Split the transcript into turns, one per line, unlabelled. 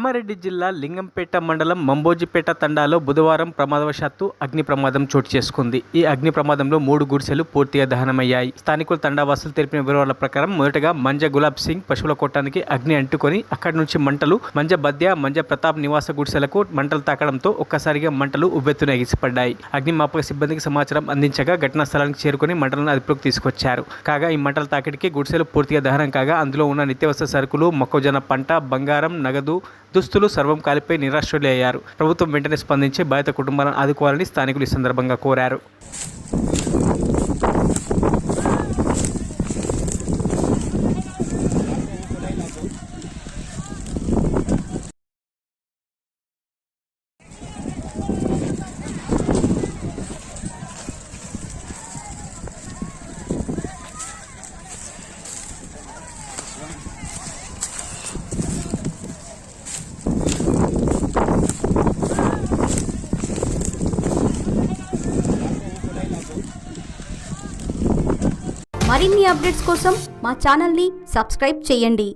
కామారెడ్డి జిల్లా లింగంపేట మండలం మంబోజిపేట తండాలో బుధవారం ప్రమాదవశాత్తు అగ్ని ప్రమాదం చోటు చేసుకుంది. ఈ అగ్ని ప్రమాదంలో 3 గుడిసెలు పూర్తిగా దహనమయ్యాయి. స్థానికులు తండావాసులు తెలిపిన వివరాల ప్రకారం మొదటగా మంజ గులాబ్ సింగ్ పశువుల కొట్టానికి అగ్ని అంటుకొని అక్కడి నుంచి మంటలు మంజ బద్య మంజ ప్రతాప్ నివాస గుడిసెలకు మంటలు తాకడంతో ఒక్కసారిగా మంటలు ఉవ్వెత్తున ఎగిసిపడ్డాయి. అగ్నిమాపక సిబ్బందికి సమాచారం అందించగా ఘటనా స్థలానికి చేరుకుని మంటలను అదుపులోకి తీసుకొచ్చారు. కాగా ఈ మంటల తాకిడికి గుడిసెలు పూర్తిగా దహనం కాగా అందులో ఉన్న నిత్యావసర సరుకులు, మొక్కజొన్న పంట, బంగారం, నగదు, దుస్తులు సర్వం కాలిపోయి నిరాశ్రులయ్యారు. ప్రభుత్వం వెంటనే స్పందించి బాధిత కుటుంబాలను ఆదుకోవాలని స్థానికులు ఈ సందర్భంగా కోరారు.
మరిన్ని అప్డేట్స్ కోసం మా ఛానల్ని సబ్స్క్రైబ్ చేయండి.